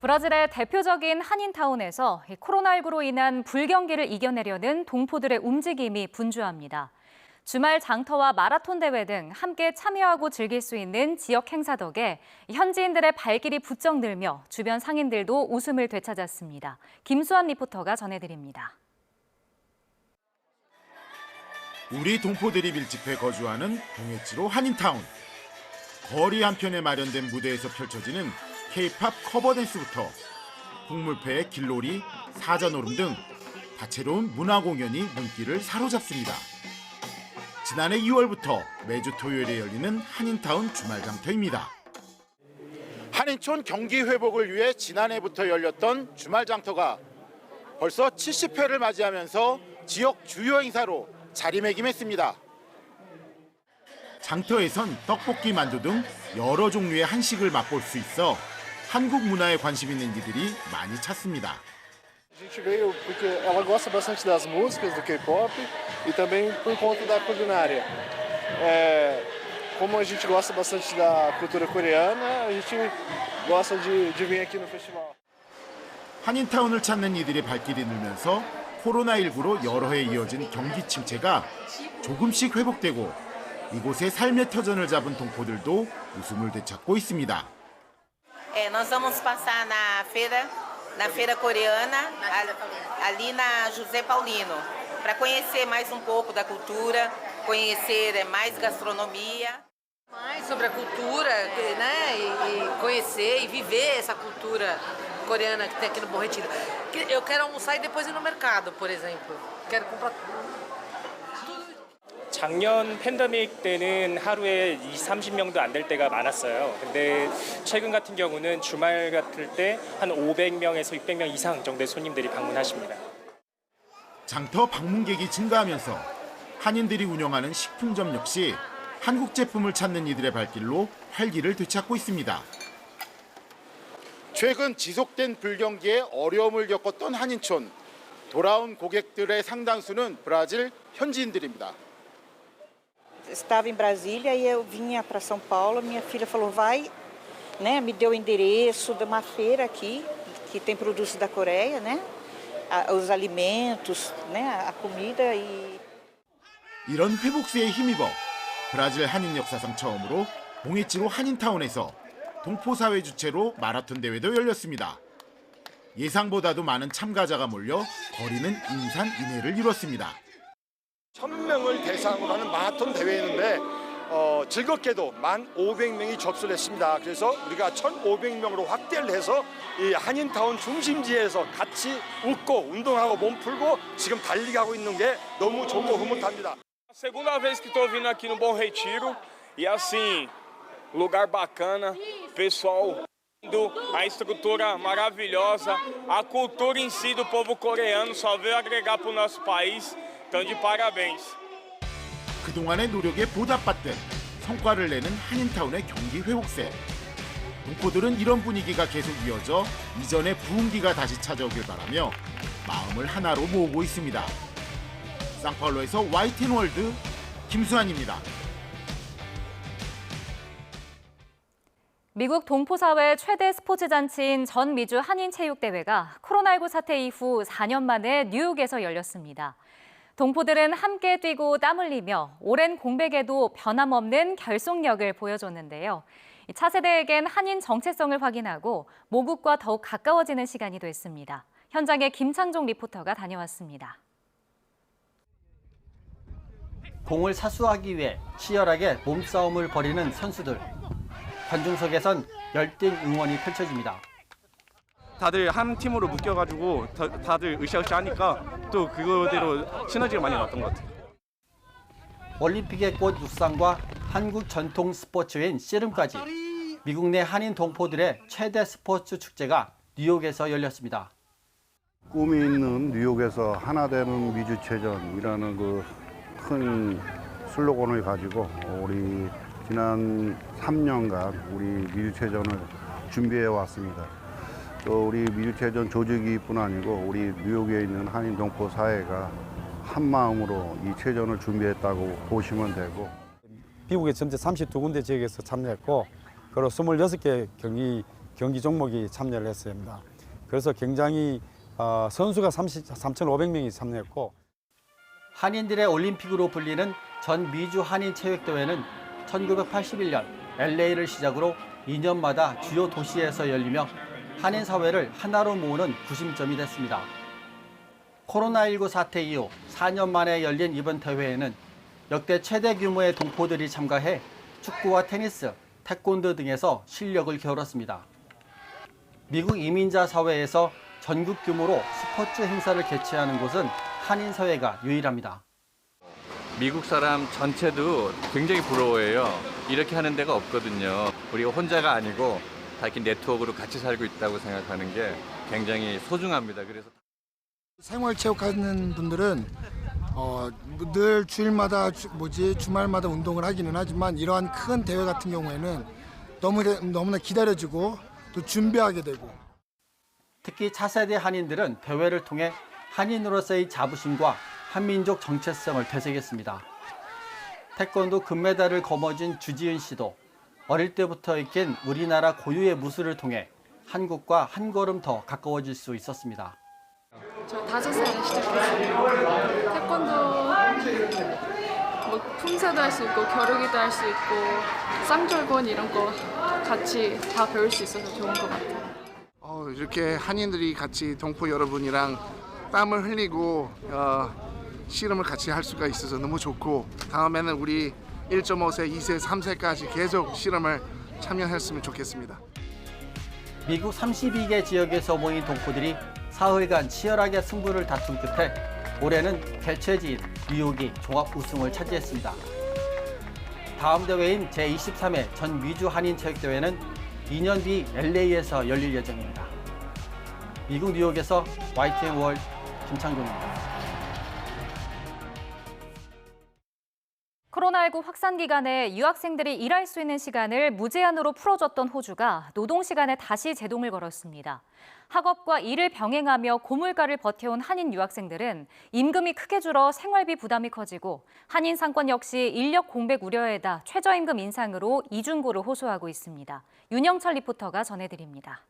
브라질의 대표적인 한인타운에서 코로나19로 인한 불경기를 이겨내려는 동포들의 움직임이 분주합니다. 주말 장터와 마라톤 대회 등 함께 참여하고 즐길 수 있는 지역 행사 덕에 현지인들의 발길이 부쩍 늘며 주변 상인들도 웃음을 되찾았습니다. 김수환 리포터가 전해드립니다. 우리 동포들이 밀집해 거주하는 동해지로 한인타운. 거리 한편에 마련된 무대에서 펼쳐지는 K-팝 커버댄스부터 국물패의 길놀이, 사자노름 등 다채로운 문화공연이 눈길을 사로잡습니다. 지난해 2월부터 매주 토요일에 열리는 한인타운 주말장터입니다. 한인촌 경기 회복을 위해 지난해부터 열렸던 주말장터가 벌써 70회를 맞이하면서 지역 주요 행사로 자리매김했습니다. 장터에선 떡볶이, 만두 등 여러 종류의 한식을 맛볼 수 있어 한국 문화에 관심 있는 이들이 많이 찾습니다. A gente veio porque ela gosta bastante das músicas do K-pop e também por conta da culinária. Como a gente gosta bastante da cultura coreana, a gente gosta de vir aqui no festival. 한인타운을 찾는 이들의 발길이 늘면서 코로나19로 여러 해 이어진 경기 침체가 조금씩 회복되고 이곳에 삶의 터전을 잡은 동포들도 웃음을 되찾고 있습니다. Nós vamos passar na feira coreana, ali na José Paulino, para conhecer mais um pouco da cultura, conhecer mais gastronomia. Mais sobre a cultura, né, e conhecer e viver essa cultura coreana que tem aqui no Bom Retiro. Eu quero almoçar e depois ir no mercado, por exemplo. Quero comprar 작년 팬데믹 때는 하루에 20, 30명도 안 될 때가 많았어요. 근데 최근 같은 경우는 주말 같을 때 한 500명에서 600명 이상 정도의 손님들이 방문하십니다. 장터 방문객이 증가하면서 한인들이 운영하는 식품점 역시 한국 제품을 찾는 이들의 발길로 활기를 되찾고 있습니다. 최근 지속된 불경기에 어려움을 겪었던 한인촌. 돌아온 고객들의 상당수는 브라질 현지인들입니다. Estava em Brasília e eu vinha para São Paulo. Minha filha falou, vai, né? Me deu o endereço de uma feira aqui que tem produtos da Coreia, né? Os alimentos, né? A comida e. 이런 회복세에 힘입어 브라질 한인 역사상 처음으로 봉해지로 한인타운에서 동포사회 주최로 마라톤 대회도 열렸습니다. 예상보다도 많은 참가자가 몰려 거리는 인산인해를 이뤘습니다. 1000명을 대상으로 하는 마라톤 대회였는데 즐겁게도 1,500명이 접수를 했습니다. 그래서 우리가 1,500명으로 확대를 해서 이 한인타운 중심지에서 같이 웃고 운동하고 몸 풀고 지금 달리기 있는 게 너무 좋고 흐뭇합니다. Segunda vez que estou vindo aqui no Bom Retiro e assim, lugar bacana, pessoal lindo, a estrutura maravilhosa, a cultura em si do povo coreano só veio agregar para o nosso país. então de parabéns. 그동안의 노력에 보답받듯 성과를 내는 한인타운의 경기 회복세. 동포들은 이런 분위기가 계속 이어져 이전의 부흥기가 다시 찾아오길 바라며 마음을 하나로 모으고 있습니다. 상파울로에서 YTN월드 김수환입니다. 미국 동포사회 최대 스포츠 잔치인 전 미주 한인체육대회가 코로나19 사태 이후 4년 만에 뉴욕에서 열렸습니다. 동포들은 함께 뛰고 땀 흘리며 오랜 공백에도 변함없는 결속력을 보여줬는데요. 차세대에겐 한인 정체성을 확인하고 모국과 더욱 가까워지는 시간이 됐습니다. 현장에 김창종 리포터가 다녀왔습니다. 공을 사수하기 위해 치열하게 몸싸움을 벌이는 선수들. 관중석에선 열띤 응원이 펼쳐집니다. 다들 한 팀으로 묶여가지고 다들 으쌰으쌰 하니까 또 그거대로 시너지가 많이 났던 것 같아요. 올림픽의 꽃 육상과 한국 전통 스포츠인 씨름까지 미국 내 한인 동포들의 최대 스포츠 축제가 뉴욕에서 열렸습니다. 꿈이 있는 뉴욕에서 하나 되는 미주체전이라는 그 큰 슬로건을 가지고 우리 지난 3년간 우리 미주체전을 준비해 왔습니다. 또 우리 미주체전 조직이뿐 아니고 우리 뉴욕에 있는 한인 동포 사회가 한 마음으로 이 체전을 준비했다고 보시면 되고. 미국의 전체 32군데 지역에서 참여했고 그리고 26개 경기 경기 종목이 참여를 했습니다. 그래서 굉장히 선수가 3,500명이 참여했고 한인들의 올림픽으로 불리는 전 미주 한인체육대회는 1981년 LA를 시작으로 2년마다 주요 도시에서 열리며 한인 사회를 하나로 모으는 구심점이 됐습니다. 코로나19 사태 이후 4년 만에 열린 이번 대회에는 역대 최대 규모의 동포들이 참가해 축구와 테니스, 태권도 등에서 실력을 겨뤘습니다. 미국 이민자 사회에서 전국 규모로 스포츠 행사를 개최하는 곳은 한인 사회가 유일합니다. 미국 사람 전체도 굉장히 부러워해요. 이렇게 하는 데가 없거든요. 우리가 혼자가 아니고 다 이렇게 네트워크로 같이 살고 있다고 생각하는 게 굉장히 소중합니다. 그래서 생활체육하는 분들은 늘 주일마다 주말마다 운동을 하기는 하지만 이러한 큰 대회 같은 경우에는 너무나 기다려지고 또 준비하게 되고 특히 차세대 한인들은 대회를 통해 한인으로서의 자부심과 한민족 정체성을 되새겼습니다. 태권도 금메달을 거머쥔 주지은 씨도 어릴 때부터 익힌 우리나라 고유의 무술을 통해 한국과 한 걸음 더 가까워질 수 있었습니다. 저 5살에 시작했어요. 태권도 뭐 품새도 할 수 있고 겨루기도 할 수 있고 쌍절곤 이런 거 같이 다 배울 수 있어서 좋은 것 같아요. 이렇게 한인들이 같이 동포 여러분이랑 땀을 흘리고 씨름을 같이 할 수가 있어서 너무 좋고 다음에는 우리 1.5세, 2세, 3세까지 계속 씨름을 참여했으면 좋겠습니다. 미국 32개 지역에서 모인 동포들이 사흘간 치열하게 승부를 다툰 끝에 올해는 개최지인 뉴욕이 종합 우승을 차지했습니다. 다음 대회인 제23회 전 미주 한인체육대회는 2년 뒤 LA에서 열릴 예정입니다. 미국 뉴욕에서 YTN 월드 김창동입니다. 코로나19 확산 기간에 유학생들이 일할 수 있는 시간을 무제한으로 풀어줬던 호주가 노동시간에 다시 제동을 걸었습니다. 학업과 일을 병행하며 고물가를 버텨온 한인 유학생들은 임금이 크게 줄어 생활비 부담이 커지고 한인 상권 역시 인력 공백 우려에다 최저임금 인상으로 이중고를 호소하고 있습니다. 윤영철 리포터가 전해드립니다.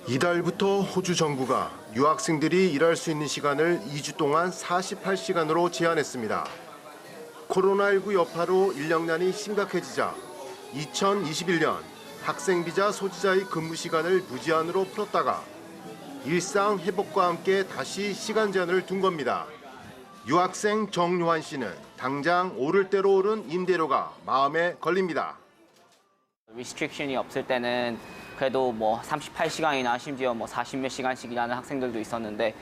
이달부터 호주 정부가 유학생들이 일할 수 있는 시간을 2주 동안 48시간으로 제한했습니다. 코로나19 여파로 인력난이 심각해지자 2021년 학생비자 소지자의 근무 시간을 무제한으로 풀었다가 일상 회복과 함께 다시 시간 제한을 둔 겁니다. 유학생 정요한 씨는 당장 오를 대로 오른 임대료가 마음에 걸립니다. 리스트릭션이 없을 때는 그래도 뭐 38시간이나 심지어 뭐 40몇 시간씩 일하는 학생들도 있었는데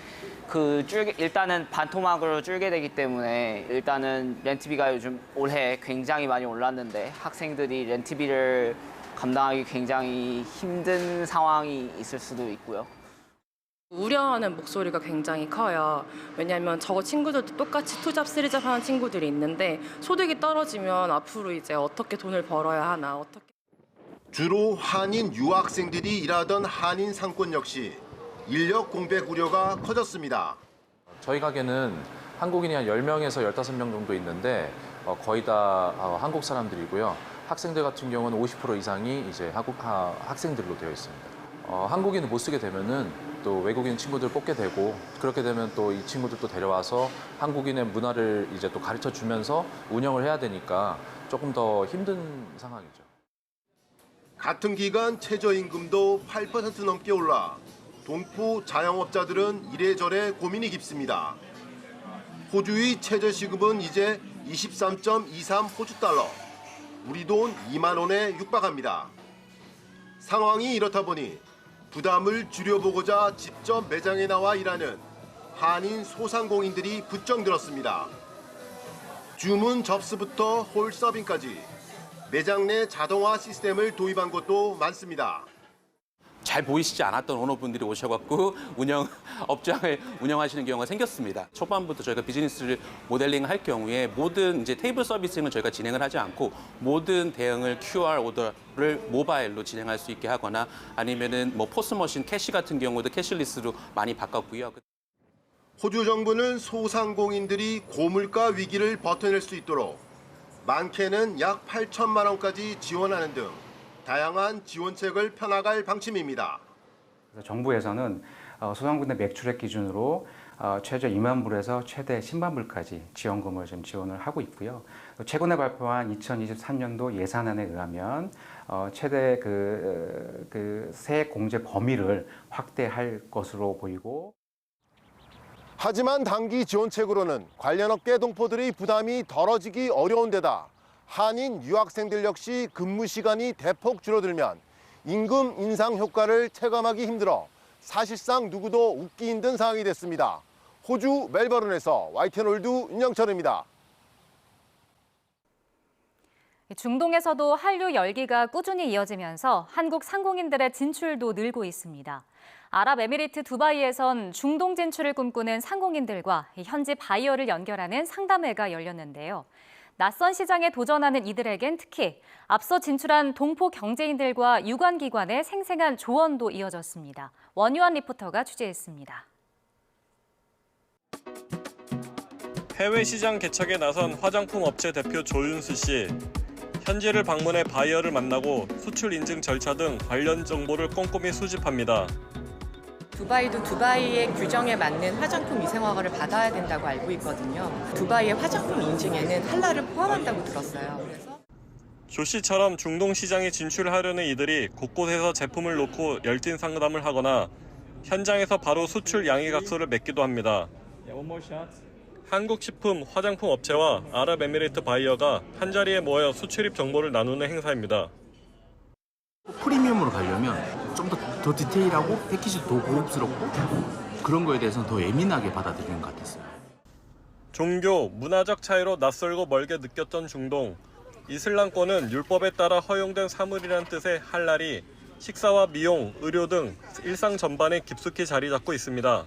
일단은 반토막으로 줄게 되기 때문에 일단은 렌트비가 요즘 올해 굉장히 많이 올랐는데 학생들이 렌트비를 감당하기 굉장히 힘든 상황이 있을 수도 있고요. 우려하는 목소리가 굉장히 커요. 왜냐하면 저 친구들도 똑같이 투잡, 쓰리잡 하는 친구들이 있는데 소득이 떨어지면 앞으로 이제 어떻게 돈을 벌어야 하나, 주로 한인 유학생들이 일하던 한인 상권 역시 인력 공백 우려가 커졌습니다. 저희 가게는 한국인이 한 10명에서 15명 정도 있는데 거의 다 한국 사람들이고요. 학생들 같은 경우는 50% 이상이 이제 학생들로 되어 있습니다. 한국인을 못 쓰게 되면은 또 외국인 친구들 뽑게 되고 그렇게 되면 또 이 친구들 또 데려와서 한국인의 문화를 이제 또 가르쳐 주면서 운영을 해야 되니까 조금 더 힘든 상황이죠. 같은 기간 최저임금도 8% 넘게 올라 동포 자영업자들은 이래저래 고민이 깊습니다. 호주의 최저시급은 이제 23.23 호주달러, 우리 돈 2만 원에 육박합니다. 상황이 이렇다 보니 부담을 줄여보고자 직접 매장에 나와 일하는 한인 소상공인들이 부쩍 늘었습니다. 주문 접수부터 홀 서빙까지 매장 내 자동화 시스템을 도입한 곳도 많습니다. 잘 보이시지 않았던 오너분들이 오셔갖고 업장을 운영하시는 경우가 생겼습니다. 초반부터 저희가 비즈니스를 모델링할 경우에 모든 이제 테이블 서비스는 저희가 진행을 하지 않고 모든 대응을 QR 오더를 모바일로 진행할 수 있게 하거나 아니면은 뭐 포스 머신 캐시 같은 경우도 캐시리스로 많이 바꿨고요. 호주 정부는 소상공인들이 고물가 위기를 버텨낼 수 있도록 많게는 약 8천만 원까지 지원하는 등 다양한 지원책을 펴나갈 방침입니다. 그래서 정부에서는 소상공인의 매출액 기준으로 최저 2만 불에서 최대 10만 불까지 지원금을 지금 지원을 하고 있고요. 최근에 발표한 2023년도 예산안에 의하면 최대 그 세액 공제 범위를 확대할 것으로 보이고. 하지만 단기 지원책으로는 관련 업계 동포들의 부담이 덜어지기 어려운 데다 한인 유학생들 역시 근무 시간이 대폭 줄어들면 임금 인상 효과를 체감하기 힘들어 사실상 누구도 웃기 힘든 상황이 됐습니다. 호주 멜버른에서 YTN올드 윤영철입니다. 중동에서도 한류 열기가 꾸준히 이어지면서 한국 상공인들의 진출도 늘고 있습니다. 아랍에미리트 두바이에선 중동 진출을 꿈꾸는 상공인들과 현지 바이어를 연결하는 상담회가 열렸는데요. 낯선 시장에 도전하는 이들에겐 특히 앞서 진출한 동포 경제인들과 유관기관의 생생한 조언도 이어졌습니다. 원유한 리포터가 취재했습니다. 해외 시장 개척에 나선 화장품 업체 대표 조윤수 씨. 현지를 방문해 바이어를 만나고 수출 인증 절차 등 관련 정보를 꼼꼼히 수집합니다. 두바이도 두바이의 규정에 맞는 화장품 위생허가를 받아야 된다고 알고 있거든요. 두바이의 화장품 인증에는 할랄을 포함한다고 들었어요. 조 씨처럼 중동 시장에 진출하려는 이들이 곳곳에서 제품을 놓고 열띤 상담을 하거나 현장에서 바로 수출 양해각서를 맺기도 합니다. 한국 식품, 화장품 업체와 아랍에미리트 바이어가 한자리에 모여 수출입 정보를 나누는 행사입니다. 프리미엄으로 가려면 좀 더 디테일하고 패키지도 더 고급스럽고 그런 거에 대해서는 더 예민하게 받아들이는 것 같았어요. 종교, 문화적 차이로 낯설고 멀게 느꼈던 중동. 이슬람권은 율법에 따라 허용된 사물이란 뜻의 할랄이 식사와 미용, 의료 등 일상 전반에 깊숙이 자리 잡고 있습니다.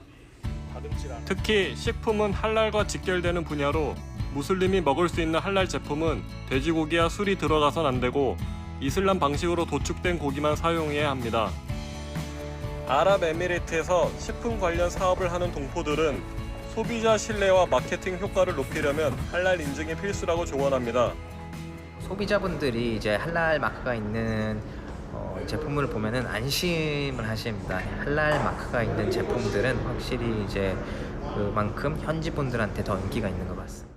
특히 식품은 할랄과 직결되는 분야로 무슬림이 먹을 수 있는 할랄 제품은 돼지고기와 술이 들어가선 안 되고 이슬람 방식으로 도축된 고기만 사용해야 합니다. 아랍에미리트에서 식품 관련 사업을 하는 동포들은 소비자 신뢰와 마케팅 효과를 높이려면 할랄 인증이 필수라고 조언합니다. 소비자분들이 이제 할랄 마크가 있는 제품을 보면은 안심을 하십니다. 할랄 마크가 있는 제품들은 확실히 이제 그만큼 현지 분들한테 더 인기가 있는 것 같습니다.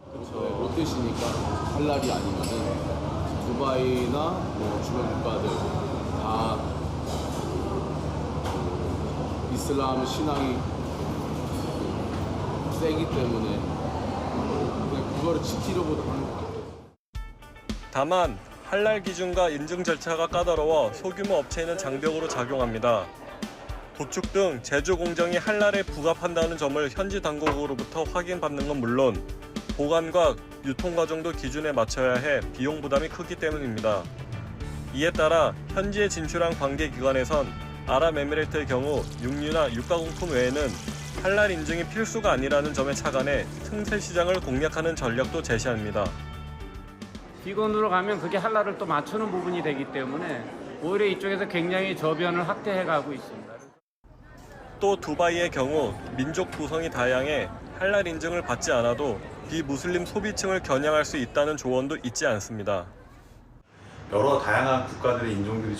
못 드시니까 할랄이 아니면은 두바이나 뭐 주변 국가들 다 이슬람 신앙이 세기 때문에 그냥 그거를 지키려고 하는 것 같아요. 다만 할랄 기준과 인증 절차가 까다로워 소규모 업체에는 장벽으로 작용합니다. 도축 등 제조 공정이 할랄에 부합한다는 점을 현지 당국으로부터 확인받는 건 물론 보관과 유통 과정도 기준에 맞춰야 해 비용 부담이 크기 때문입니다. 이에 따라 현지에 진출한 관계기관에선 아랍에미리트의 경우 육류나 육가공품 외에는 할랄 인증이 필수가 아니라는 점에 착안해 틈새 시장을 공략하는 전략도 제시합니다. 비건으로 가면 그게 할랄을 또 맞추는 부분이 되기 때문에 오히려 이쪽에서 굉장히 저변을 확대해가고 있습니다. 또 두바이의 경우 민족 구성이 다양해 할랄 인증을 받지 않아도 비무슬림 소비층을 겨냥할 수 있다는 조언도 잊지 않습니다. 여러 다양한 국가들의 인종들이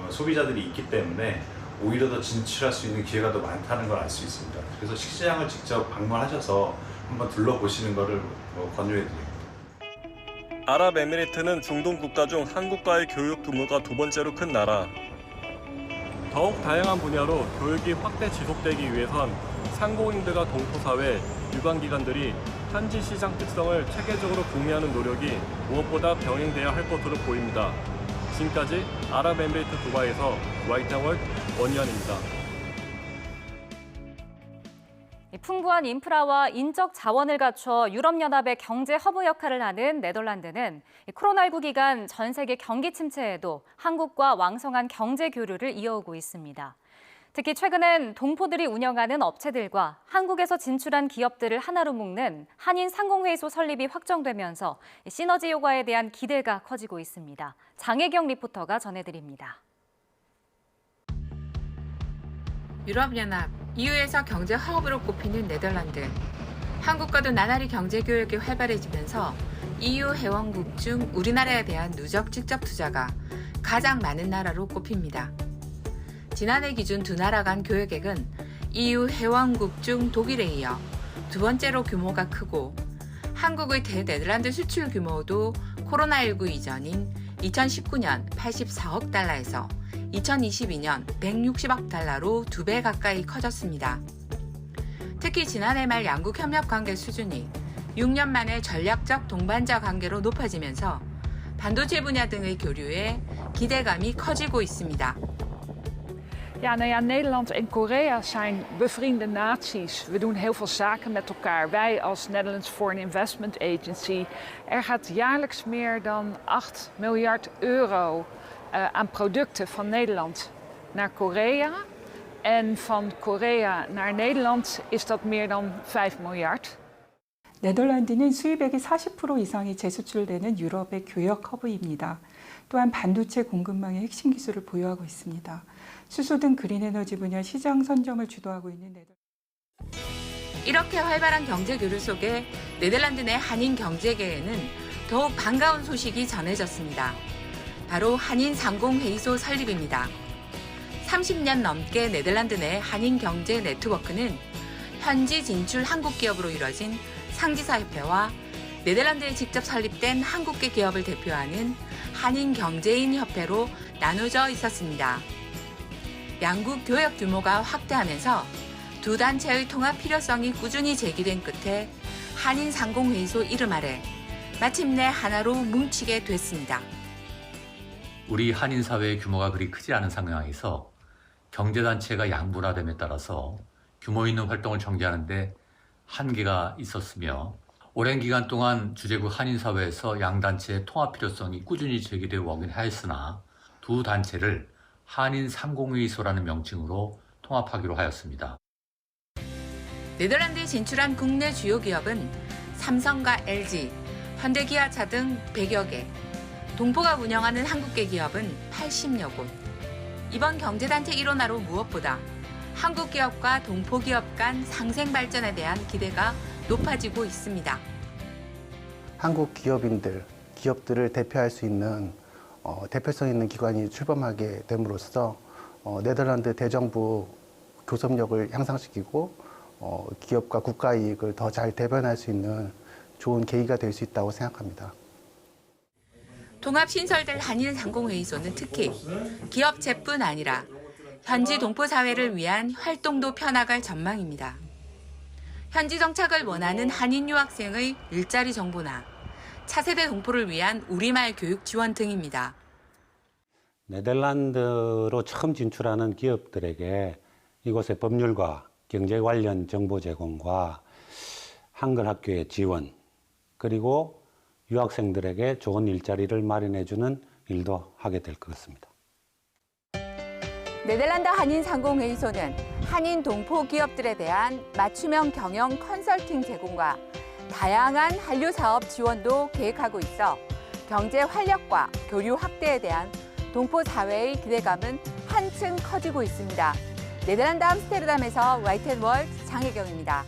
소비자들이 있기 때문에 오히려 더 진출할 수 있는 기회가 더 많다는 걸 알 수 있습니다. 그래서 식시장을 직접 방문하셔서 한번 둘러보시는 것을 권유해드립니다. 아랍에미리트는 중동 국가 중 한국과의 교육 규모가 두 번째로 큰 나라. 더욱 다양한 분야로 교육이 확대 지속되기 위해선 상공인들과 동포사회, 유관기관들이 현지 시장 특성을 체계적으로 공유하는 노력이 무엇보다 병행돼야 할 것으로 보입니다. 지금까지 아랍에미리트 두바이에서 YTN올드 원유한입니다. 풍부한 인프라와 인적 자원을 갖춰 유럽연합의 경제 허브 역할을 하는 네덜란드는 코로나19 기간 전 세계 경기 침체에도 한국과 왕성한 경제 교류를 이어오고 있습니다. 특히 최근엔 동포들이 운영하는 업체들과 한국에서 진출한 기업들을 하나로 묶는 한인 상공회의소 설립이 확정되면서 시너지 효과에 대한 기대가 커지고 있습니다. 장혜경 리포터가 전해드립니다. 유럽연합, EU에서 경제 허브로 꼽히는 네덜란드. 한국과도 나날이 경제 교역이 활발해지면서 EU 회원국 중 우리나라에 대한 누적 직접 투자가 가장 많은 나라로 꼽힙니다. 지난해 기준 두 나라 간 교역액은 EU 회원국 중 독일에 이어 두 번째로 규모가 크고 한국의 대네덜란드 수출 규모도 코로나19 이전인 2019년 84억 달러에서 2022년 160억 달러로 2배 가까이 커졌습니다. 특히 지난해 말 양국 협력 관계 수준이 6년 만에 전략적 동반자 관계로 높아지면서 반도체 분야 등의 교류에 기대감이 커지고 있습니다. Ja, nou ja, Nederland en Korea zijn bevriende naties. We doen heel veel zaken met elkaar. Wij als Netherlands Foreign Investment Agency. Er gaat jaarlijks meer dan 8 miljard euro aan producten van Nederland naar Korea. En van Korea naar Nederland is dat meer dan 5 miljard. 네덜란드는 수입액의 40% 이상이 재수출되는 유럽의 교역 허브입니다. 또한 반도체 공급망의 핵심 기술을 보유하고 있습니다. 수소 등 그린 에너지 분야 시장 선점을 주도하고 있는 네덜란드. 이렇게 활발한 경제 교류 속에 네덜란드 내 한인 경제계에는 더욱 반가운 소식이 전해졌습니다. 바로 한인 상공회의소 설립입니다. 30년 넘게 네덜란드 내 한인 경제 네트워크는 현지 진출 한국 기업으로 이뤄진 상지사협회와 네덜란드에 직접 설립된 한국계 기업을 대표하는 한인 경제인 협회로 나누어져 있었습니다. 양국 교역 규모가 확대하면서 두 단체의 통합 필요성이 꾸준히 제기된 끝에 한인 상공회의소 이름 아래 마침내 하나로 뭉치게 됐습니다. 우리 한인 사회의 규모가 그리 크지 않은 상황에서 경제단체가 양분화됨에 따라서 규모 있는 활동을 전개하는 데 한계가 있었으며 오랜 기간 동안 주재국 한인사회에서 양단체의 통합 필요성이 꾸준히 제기되어 오긴 하였으나 두 단체를 한인 상공회의소라는 명칭으로 통합하기로 하였습니다. 네덜란드에 진출한 국내 주요 기업은 삼성과 LG, 현대기아차 등 100여 개, 동포가 운영하는 한국계 기업은 80여 곳. 이번 경제단체 일원화로 무엇보다 한국 기업과 동포 기업 간 상생 발전에 대한 기대가 높아지고 있습니다. 한국 기업들을 대표할 수 있는 대표성 있는 기관이 출범하게 됨으로써 네덜란드 대정부 교섭력을 향상시키고 기업과 국가 이익을 더 잘 대변할 수 있는 좋은 계기가 될 수 있다고 생각합니다. 통합 신설될 한인 상공회의소는 특히 기업체뿐 아니라 현지 동포 사회를 위한 활동도 펴나갈 전망입니다. 현지 정착을 원하는 한인 유학생의 일자리 정보나 차세대 동포를 위한 우리말 교육 지원 등입니다. 네덜란드로 처음 진출하는 기업들에게 이곳의 법률과 경제 관련 정보 제공과 한글 학교의 지원, 그리고 유학생들에게 좋은 일자리를 마련해주는 일도 하게 될 것 같습니다. 네덜란드 한인 상공회의소는 한인 동포 기업들에 대한 맞춤형 경영 컨설팅 제공과 다양한 한류 사업 지원도 계획하고 있어 경제 활력과 교류 확대에 대한 동포 사회의 기대감은 한층 커지고 있습니다. 네덜란드 암스테르담에서 YTN 월드 장혜경입니다.